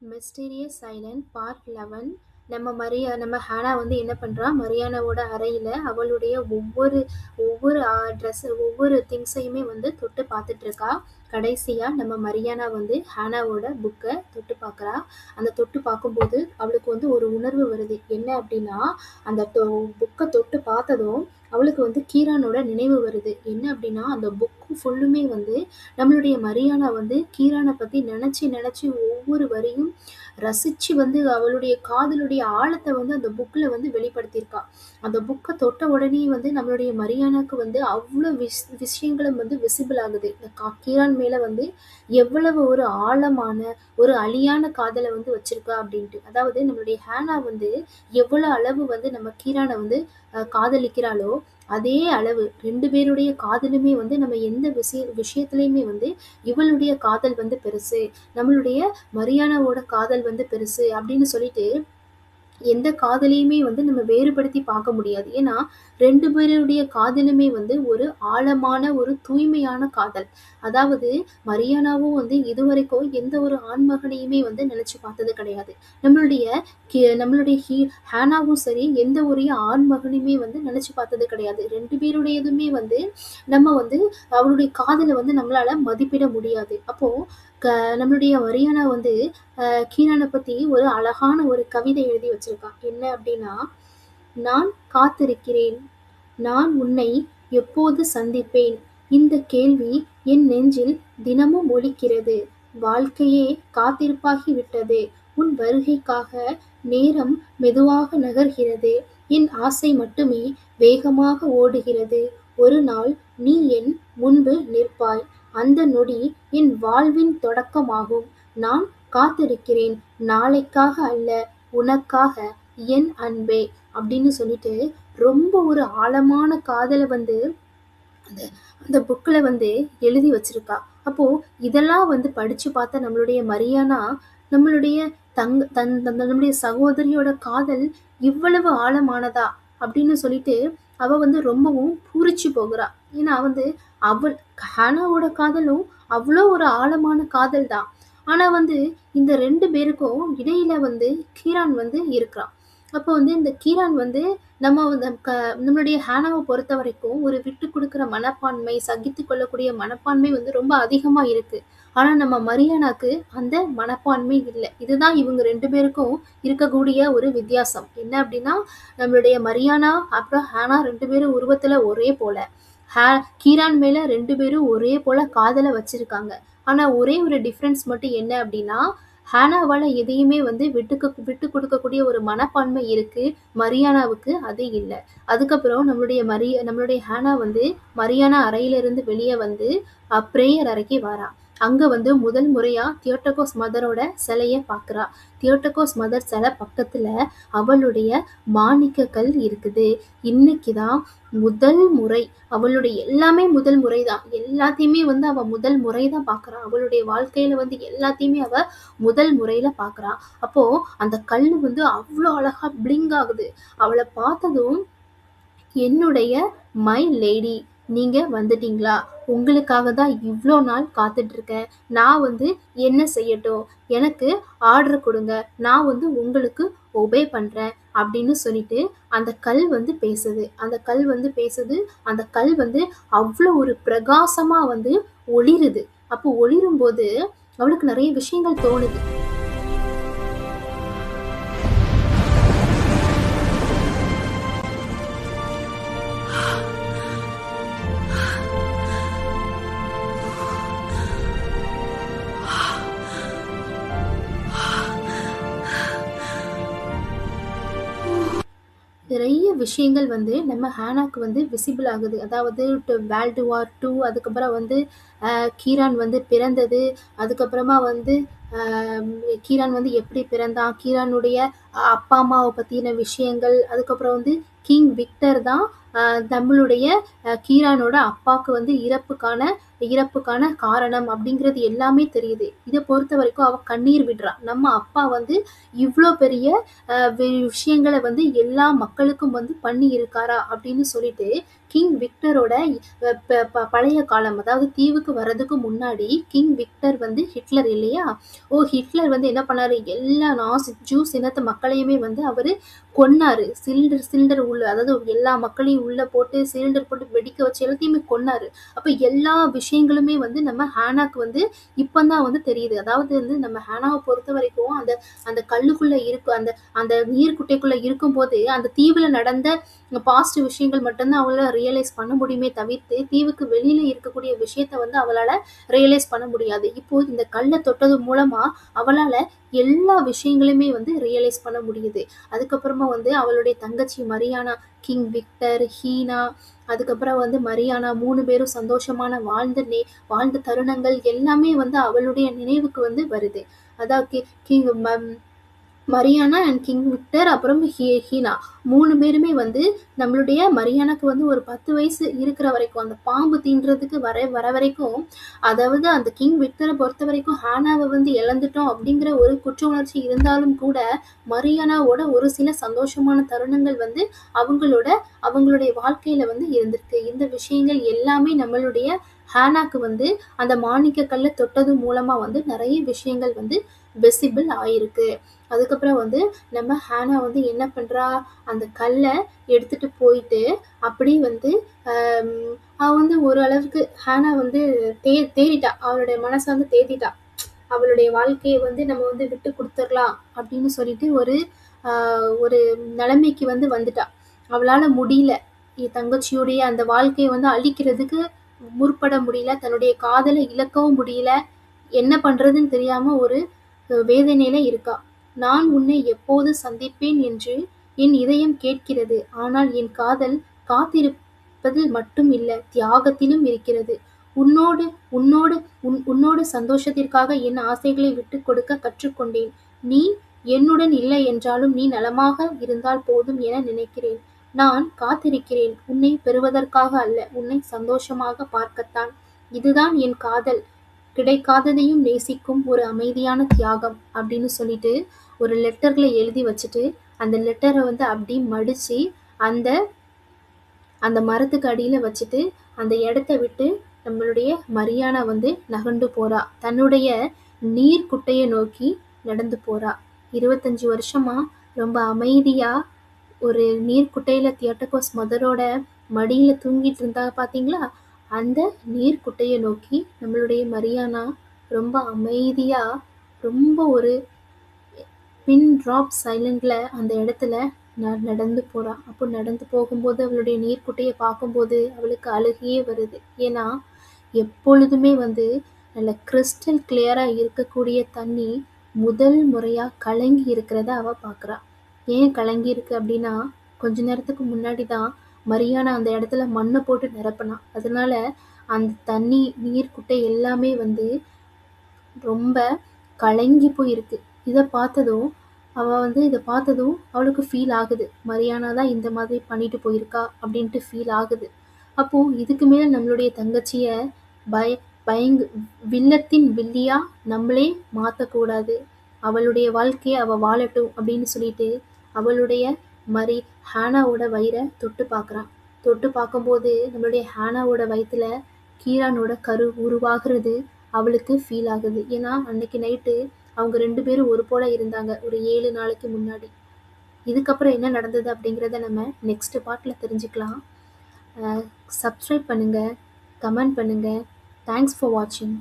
Mysterious Island part 11. நம்ம Hannah வந்து என்ன பண்றா, மரியானாவோட அறையில அவளுடைய ஒவ்வொரு ஒவ்வொரு ட்ரெஸ் ஒவ்வொரு திங்ஸையுமே வந்து தொட்டு பார்த்துட்டு இருக்கா. கடைசியா நம்ம மரியானா வந்து ஹானாவோட புக்கை தொட்டு பார்க்குறா. அந்த தொட்டு பார்க்கும்போது அவளுக்கு வந்து ஒரு உணர்வு வருது. என்ன அப்படின்னா, அந்த புக்கை தொட்டு பார்த்ததும் அவளுக்கு வந்து கீரானோட நினைவு வருது. என்ன அப்படின்னா, அந்த புக்கு ஃபுல்லுமே வந்து நம்மளுடைய மரியானா வந்து கீரானை பத்தி நினைச்சு நினைச்சு ஒவ்வொரு வரியும் ரசிச்சு வந்து அவளுடைய காதலுடைய ஆழத்தை வந்து அந்த புக்ல வந்து வெளிப்படுத்தியிருக்கா. அந்த புக்கை தொட்ட உடனே வந்து நம்மளுடைய மரியானாக்கு வந்து அவ்வளோ விஷயங்களும் வந்து விசிபிள் ஆகுது. இந்த கீரான் மேல வந்து எவ்வளவு ஒரு ஆழமான ஒரு அழியான காதலை வந்து வச்சிருக்கா அப்படின்ட்டு. அதாவது நம்மளுடைய ஹேனா வந்து எவ்வளவு அளவு வந்து நம்ம கீரானை வந்து காதலிக்கிறாளோ அதே அளவு 2 பேருடைய காதலுமே வந்து நம்ம எந்த விஷயத்துலயுமே வந்து இவளுடைய காதல் வந்து பெருசு, நம்மளுடைய மரியானாவோட காதல் வந்து பெருசு அப்படின்னு சொல்லிட்டு எந்த காதலையுமே வந்து நம்ம வேறுபடுத்தி பார்க்க முடியாது. ஏன்னா 2 பேருடைய காதலுமே வந்து ஒரு ஆழமான ஒரு தூய்மையான காதல். அதாவது மரியானாவும் வந்து இதுவரைக்கும் எந்த ஒரு ஆண்மகனையுமே வந்து நினைச்சு பார்த்தது கிடையாது. நம்மளுடைய ஹேனாவும் சரி எந்த ஒரு ஆண்மகனையுமே வந்து நினைச்சு பார்த்தது கிடையாது. 2 பேருடையதுமே வந்து நம்ம வந்து அவளுடைய காதலை வந்து நம்மளால மதிப்பிட முடியாது. அப்போ நம்மளுடைய மரியானா வந்து கீரானை பத்தி ஒரு அழகான ஒரு கவிதை எழுதி வச்சிருக்கா. என்ன அப்படின்னா, நான் காத்திருக்கிறேன், நான் உன்னை எப்போது சந்திப்பேன், இந்த கேள்வி என் நெஞ்சில் தினமும் ஒலிக்கிறது. வாழ்க்கையே காத்திருப்பாகி விட்டது, உன் வருகைக்காக நேரம் மெதுவாக நகர்கிறது, என் ஆசை மட்டுமே வேகமாக ஓடுகிறது. ஒரு நாள் நீ என் முன்பு நிற்பாய், அந்த நொடி என் வாழ்வின் தொடக்கமாகும். நான் காத்திருக்கிறேன், நாளைக்காக அல்ல, உனக்காக என் அன்பே அப்படின்னு சொல்லிட்டு ரொம்ப ஒரு ஆழமான காதலை வந்து அந்த அந்த புக்கில் வந்து எழுதி வச்சிருக்கா. அப்போ இதெல்லாம் வந்து படிச்சு பார்த்த நம்மளுடைய மரியானா நம்மளுடைய நம்மளுடைய சகோதரியோட காதல் இவ்வளவு ஆழமானதா அப்படின்னு சொல்லிட்டு அவ வந்து ரொம்பவும் பூரிச்சு போகிறா. ஏன்னா வந்து அவள் ஹானாவோட காதலும் அவ்வளோ ஒரு ஆழமான காதல் தான். ஆனா வந்து இந்த 2 பேருக்கும் இடையில வந்து கீரான் வந்து இருக்கிறான். அப்போ வந்து இந்த கீரான் வந்து நம்ம வந்து நம்மளுடைய ஹானாவை பொறுத்த வரைக்கும் ஒரு விட்டு கொடுக்குற மனப்பான்மை, சகித்து கொள்ளக்கூடிய மனப்பான்மை வந்து ரொம்ப அதிகமா இருக்கு. ஆனா நம்ம மரியானாக்கு அந்த மனப்பான்மை இல்லை. இதுதான் இவங்க 2 பேருக்கும் இருக்கக்கூடிய ஒரு வித்தியாசம். என்ன அப்படின்னா, நம்மளுடைய மரியானா அப்புறம் ஹானா 2 பேரும் உருவத்துல ஒரே போல, கீரான் மேல 2 பேரும் ஒரே போல காதலை வச்சிருக்காங்க. ஆனா ஒரே ஒரு டிஃப்ரென்ஸ் மட்டும் என்ன அப்படின்னா, ஹானாவால எதையுமே வந்து விட்டு கொடுக்கக்கூடிய ஒரு மனப்பான்மை இருக்கு, மரியானாவுக்கு அது இல்லை. அதுக்கப்புறம் நம்மளுடைய ஹானா வந்து மரியானா அறையிலிருந்து வெளியே வந்து ப்ரேயர் அறைக்கு வரா. அங்க வந்து முதல் முறையா தியோட்டோகோஸ் மதரோட சிலைய பார்க்குறா. தியோட்டோகோஸ் மதர் சிலை பக்கத்துல அவளுடைய மாணிக்க கல் இருக்குது. இன்னைக்குதான் முதல் முறை, அவளுடைய எல்லாமே முதல் முறை தான், எல்லாத்தையுமே வந்து அவ முதல் முறை தான் பார்க்குறா. அவளுடைய வாழ்க்கையில வந்து எல்லாத்தையுமே அவ முதல் முறையில பார்க்குறா. அப்போ அந்த கல் வந்து அவ்வளோ அழகா பிளிங்க் ஆகுது. அவளை பார்த்ததும், என்னுடைய மை லேடி, நீங்க வந்துட்டீங்களா, உங்களுக்காக தான் இவ்வளோ நாள் காத்துட்டு இருக்கேன், நான் வந்து என்ன செய்யட்டும், எனக்கு ஆர்டர் கொடுங்க, நான் வந்து உங்களுக்கு ஒபே பண்றேன் அப்படின்னு சொல்லிட்டு அந்த கல் வந்து பேசுது. அந்த கல் வந்து பேசுது. அந்த கல் வந்து அவ்வளோ ஒரு பிரகாசமா வந்து ஒளிருது. அப்போ ஒளிரும் போது அவளுக்கு நிறைய விஷயங்கள் தோணுது. நிறைய விஷயங்கள் வந்து நம்ம ஹானாக்கு வந்து விசிபிள் ஆகுது. அதாவது வேர்ல்டு வார் 2, அதுக்கப்புறம் வந்து கீரான் வந்து பிறந்தது, அதுக்கப்புறமா வந்து கீரான் வந்து எப்படி பிறந்தான், கீரானுடைய அப்பா அம்மாவை பற்றின விஷயங்கள், அதுக்கப்புறம் வந்து கிங் விக்டர் தான் நம்மளுடைய கீரானோட அப்பாவுக்கு வந்து இறப்புக்கான காரணம் அப்படிங்கிறது எல்லாமே தெரியுது. இதை பொறுத்த வரைக்கும் அவ கண்ணீர் விடுறா. நம்ம அப்பா வந்து இவ்வளோ பெரிய விஷயங்களை வந்து எல்லா மக்களுக்கும் வந்து பண்ணி இருக்காரா அப்படின்னு சொல்லிட்டு கிங் விக்டரோட பழைய காலம், அதாவது தீவுக்கு வர்றதுக்கு முன்னாடி கிங் விக்டர் வந்து ஹிட்லர் இல்லையா? ஹிட்லர் வந்து என்ன பண்ணாரு, எல்லா ஜூஸ் இனத்து மக்களையுமே வந்து அவரு கொன்னாரு. சிலிண்டர் உள்ள, அதாவது எல்லா மக்களையும் உள்ள போட்டு சிலிண்டர் போட்டு வெடிக்க வச்சு எல்லாத்தையுமே கொன்னாரு. அப்ப எல்லா விஷயங்களுமே வந்து நம்ம ஹானாக்கு வந்து இப்பதான் வந்து தெரியுது. அதாவது வந்து நம்ம ஹானாவை பொறுத்த வரைக்கும் அந்த அந்த கல்லுக்குள்ள இருக்கும், அந்த அந்த நீர்க்குட்டைக்குள்ள இருக்கும் போது அந்த தீவுல நடந்த பாஸ்ட் விஷயங்கள் மட்டும்தான் அவளால ரியலைஸ் பண்ண முடியுமே தவிர்த்து தீவுக்கு வெளியில இருக்கக்கூடிய விஷயத்த வந்து அவளால ரியலைஸ் பண்ண முடியாது. இப்போ இந்த கல்லை தொட்டது மூலமா அவளால எல்லா விஷயங்களுமே வந்து ரியலைஸ் பண்ண முடியுது. அதுக்கப்புறமா வந்து அவளுடைய தங்கச்சி மரியானா, கிங் விக்டர், ஹீனா, அதுக்கப்புறம் வந்து மரியானா 3 பேரும் சந்தோஷமான வாழ்ந்த தருணங்கள் எல்லாமே வந்து அவளுடைய நினைவுக்கு வந்து வருது. அதாவது king Mariana and king Victor அப்புறம் ஹீனா 3 பேருமே வந்து நம்மளுடைய மரியானாக்கு வந்து ஒரு 10 வயசு இருக்கிற வரைக்கும், அந்த பாம்பு தீண்டுறதுக்கு வர வரைக்கும், அதாவது அந்த கிங் விக்டரை பொறுத்த வரைக்கும் ஹானாவை வந்து இழந்துட்டோம் அப்படிங்கிற ஒரு குற்ற உணர்ச்சி இருந்தாலும் கூட மரியானாவோட ஒரு சில சந்தோஷமான தருணங்கள் வந்து அவங்களுடைய வாழ்க்கையில வந்து இருந்திருக்கு. இந்த விஷயங்கள் எல்லாமே நம்மளுடைய ஹானாக்கு வந்து அந்த மாணிக்க கல்லை தொட்டது மூலமா வந்து நிறைய விஷயங்கள் வந்து விசிபிள் ஆயிருக்கு. அதுக்கப்புறம் வந்து நம்ம ஹானா வந்து என்ன பண்றா, அந்த கல்லை எடுத்துட்டு போயிட்டு அப்படி வந்து அவ வந்து ஒரு அளவுக்கு ஹானா வந்து தேறிட்டா. அவளுடைய மனசை வந்து தேத்திட்டா. அவளுடைய வாழ்க்கையை வந்து நம்ம வந்து விட்டு கொடுத்துடலாம் அப்படின்னு சொல்லிட்டு ஒரு நிலைமைக்கு வந்து வந்துட்டா. அவளால முடியல, என் தங்கச்சியுடைய அந்த வாழ்க்கையை வந்து அழிக்கிறதுக்கு முற்பட முடியல, தன்னுடைய காதலை இழக்கவும் முடியல. என்ன பண்றதுன்னு தெரியாம ஒரு வேதனையில இருக்கா. நான் உன்னை எப்போது சந்திப்பேன் என்று என் இதயம் கேட்கிறது. ஆனால் என் காதல் காத்திருப்பதில் மட்டும் இல்ல, தியாகத்திலும் இருக்கிறது. உன்னோடு உன்னோடு உன்னோடு சந்தோஷத்திற்காக என் ஆசைகளை விட்டு கொடுக்க கற்றுக்கொண்டேன். நீ என்னுடன் இல்லை என்றாலும் நீ நலமாக இருந்தால் போதும் என நினைக்கிறேன். நான் காத்திருக்கிறேன், உன்னை பெறுவதற்காக அல்ல, உன்னை சந்தோஷமாக பார்க்கத்தான். இதுதான் என் காதல், கிடைக்காததையும் நேசிக்கும் ஒரு அமைதியான தியாகம் அப்படின்னு சொல்லிட்டு ஒரு லெட்டர்ல எழுதி வச்சுட்டு அந்த லெட்டரை வந்து அப்படி மடிச்சு அந்த அந்த மரத்துக்கு அடியில வச்சுட்டு அந்த இடத்த விட்டு நம்மளுடைய மரியானா வந்து நகர்ந்து போறா. தன்னுடைய நீர் குட்டையை நோக்கி நடந்து போறா. 25 வருஷமா ரொம்ப அமைதியா ஒரு நீர்க்குட்டையில தியோடோகஸ் மதரோட மடியில தூங்கிட்டு இருந்தா பாத்தீங்களா? அந்த நீர்க்குட்டையை நோக்கி நம்மளுடைய மரியானா ரொம்ப அமைதியா, ரொம்ப ஒரு பின் ட்ராப் சைலண்ட்ல அந்த இடத்துல நடந்து போறா. அப்போ நடந்து போகும்போது அவளுடைய நீர்க்குட்டையை பார்க்கும்போது அவளுக்கு அழுகையே வருது. ஏன்னா எப்பொழுதுமே வந்து நல்ல கிறிஸ்டல் கிளியரா இருக்கக்கூடிய தண்ணி முதல் முறையா கலங்கி இருக்கிறத அவ பார்க்குறா. ஏன் கலங்கி இருக்கு அப்படின்னா, கொஞ்ச நேரத்துக்கு முன்னாடி தான் மரியானா அந்த இடத்துல மண்ணை போட்டு நிரப்பினா. அதனால அந்த தண்ணி நீர்க்குட்டை எல்லாமே வந்து ரொம்ப கலங்கி போயிருக்கு. இதை பார்த்ததும் அவளுக்கு ஃபீல் ஆகுது, மரியானா தான் இந்த மாதிரி பண்ணிட்டு போயிருக்கா அப்படின்ட்டு ஃபீல் ஆகுது. அப்போ இதுக்கு மேல நம்மளுடைய தங்கச்சிய பய பயங்கு வில்லத்தின் வில்லியா நம்மளே மாற்றக்கூடாது, அவளுடைய வாழ்க்கையை அவள் வாழட்டும் அப்படின்னு சொல்லிட்டு அவளுடைய ஹானாவோட வயிறை தொட்டு பார்க்குறான். தொட்டு பார்க்கும்போது நம்மளுடைய ஹானாவோட வயிற்றுல கீரானோட கரு உருவாகிறது அவளுக்கு ஃபீல் ஆகுது. ஏன்னா அன்னைக்கு நைட்டு அவங்க 2 பேரும் ஒரு போல இருந்தாங்க, ஒரு 7 நாளைக்கு முன்னாடி. இதுக்கப்புறம் என்ன நடந்தது அப்படிங்கிறத நம்ம நெக்ஸ்ட் பார்ட்டில் தெரிஞ்சுக்கலாம். சப்ஸ்கிரைப் பண்ணுங்கள், கமெண்ட் பண்ணுங்கள். தேங்க்ஸ் ஃபார் வாட்சிங்.